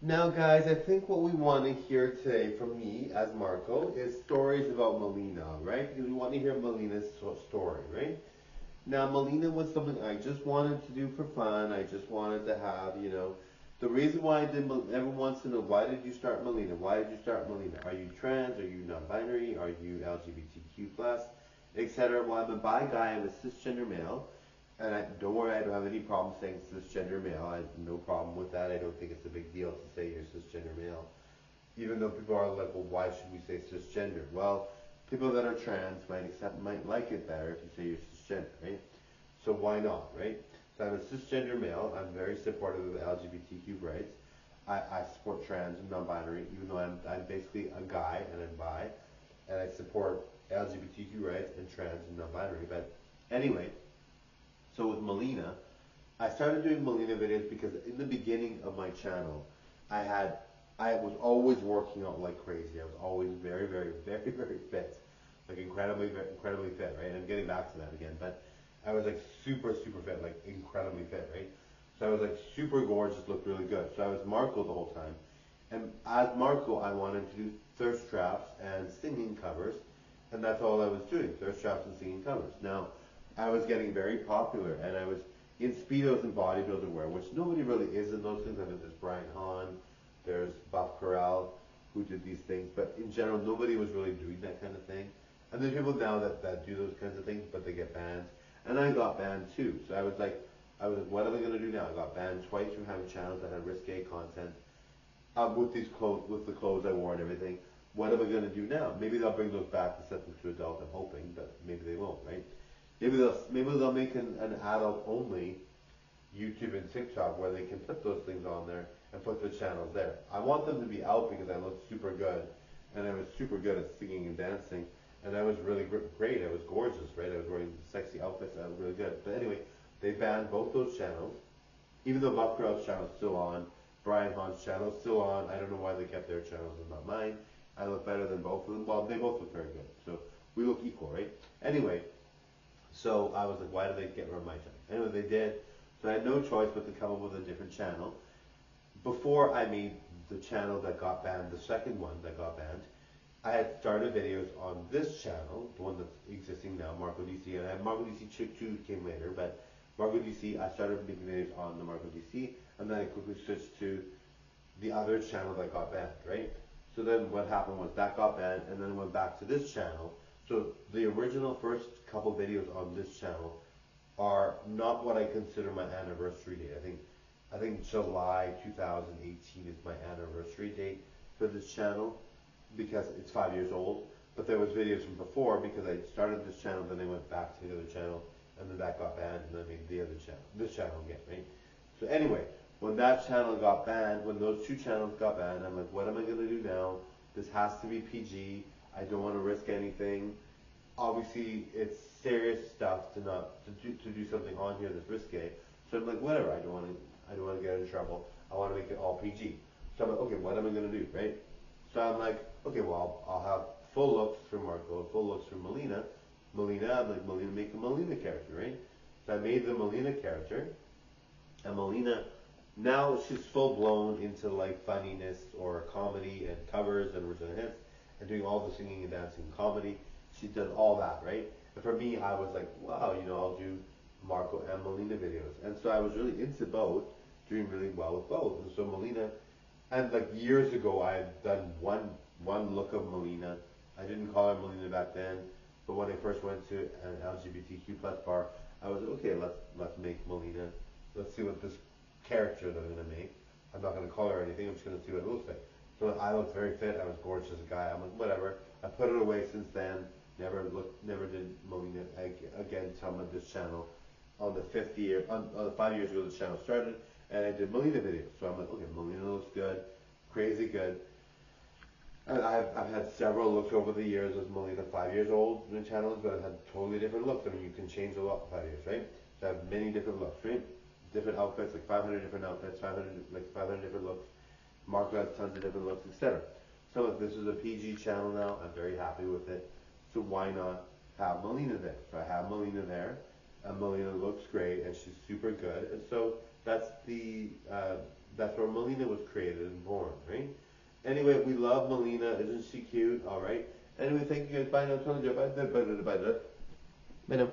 Now, guys, I think what we want to hear today from me as Marco is stories about Melina, right? Because we want to hear Melina's story, right? Now, Melina was something I just wanted to do for fun. I just wanted to have, the reason why I did, everyone wants to know, why did you start Melina? Why did you start Melina? Are you trans? Are you non-binary? Are you LGBTQ plus, etc.? Well, I'm a bi guy. I'm a cisgender male. And don't worry, I don't have any problem saying cisgender male. I have no problem with that. I don't think it's a big deal to say you're cisgender male. Even though people are like, well, why should we say cisgender? Well, people that are trans might like it better if you say you're cisgender, right? So why not, right? So I'm a cisgender male. I'm very supportive of LGBTQ rights. I support trans and non-binary, even though I'm basically a guy and I'm bi, and I support LGBTQ rights and trans and non-binary. But anyway, so with Melina, I started doing Melina videos because in the beginning of my channel, I had I was always working out like crazy. I was always very, very, very, very fit, like incredibly, incredibly fit, right? I'm getting back to that again, but I was like super, super fit, like incredibly fit, right? So I was like super gorgeous, looked really good. So I was Marco the whole time, and as Marco, I wanted to do thirst traps and singing covers, and that's all I was doing: thirst traps and singing covers. Now, I was getting very popular, and I was in speedos and bodybuilder wear, which nobody really is in those things. I mean, there's Brian Hahn, there's Buff Corral, who did these things, but in general, nobody was really doing that kind of thing. And there's people now that do those kinds of things, but they get banned. And I got banned too. So I was like, what am I gonna do now? I got banned twice from having channels that had risque content. With these clothes, with the clothes I wore and everything. What am I gonna do now? Maybe they'll bring those back and set them to adult. I'm hoping, but maybe they won't, right? Maybe they'll make an adult only YouTube and TikTok where they can put those things on there and put the channels there. I want them to be out because I looked super good, and I was super good at singing and dancing, and I was really great. I was gorgeous, right? I was wearing sexy outfits. I was really good. But anyway, they banned both those channels, even though Bob Crowd's channel is still on, Brian Hahn's channel is still on. I don't know why they kept their channels and not mine. I look better than both of them. Well, they both look very good, so we look equal, right? Anyway, so I was like, why did they get rid of my channel? Anyway, they did. So I had no choice but to come up with a different channel. Before I made the channel that got banned, the second one that got banned, I had started videos on this channel, the one that's existing now, Marco DC, and I had Marco DC 2 came later, but Marco DC, I started making videos on the Marco DC, and then I quickly switched to the other channel that got banned, right? So then what happened was that got banned, and then went back to this channel. So the original first couple videos on this channel are not what I consider my anniversary date. I think July 2018 is my anniversary date for this channel because it's 5 years old. But there was videos from before because I started this channel, then I went back to the other channel, and then that got banned, and then I made the other channel, this channel again, right? So anyway, when that channel got banned, when those two channels got banned, I'm like, what am I gonna do now? This has to be PG. I don't want to risk anything. Obviously, it's serious stuff to not to do something on here that's risque. So I'm like, whatever. I don't want to get in trouble. I want to make it all PG. So I'm like, okay, what am I gonna do, right? So I'm like, okay, well, I'll have full looks for Marco, full looks for Melina. I'm like, Melina, make a Melina character, right? So I made the Melina character, and Melina, now she's full blown into like funniness or comedy and covers and original hits and doing all the singing and dancing and comedy. She does all that, right? And for me, I was like, wow, I'll do Marco and Melina videos. And so I was really into both, doing really well with both. And so Melina, and like years ago, I had done one look of Melina. I didn't call her Melina back then, but when I first went to an LGBTQ plus bar, I was okay. Let's make Melina. Let's see what this character that I'm gonna make. I'm not gonna call her anything. I'm just gonna see what it looks like. So I looked very fit. I was gorgeous as a guy. I'm like whatever. I put it away since then. Never did Melina again till I this channel on the 5th year, on the 5 years ago the channel started, and I did Melina videos. So I'm like, okay, Melina looks good, crazy good. And I've had several looks over the years as Melina 5 years old in the channels, but I've had totally different looks. I mean, you can change a lot in 5 years, right? So I have many different looks, right? Different outfits, like 500 different outfits, 500 different looks. Marco has tons of different looks, etc. So look, this is a PG channel now. I'm very happy with it. So why not have Melina there? So I have Melina there, and Melina looks great, and she's super good. And so that's the that's where Melina was created and born. Anyway, we love Melina. Isn't she cute? All right. Anyway, thank you guys. Bye now. Bye now. Bye now.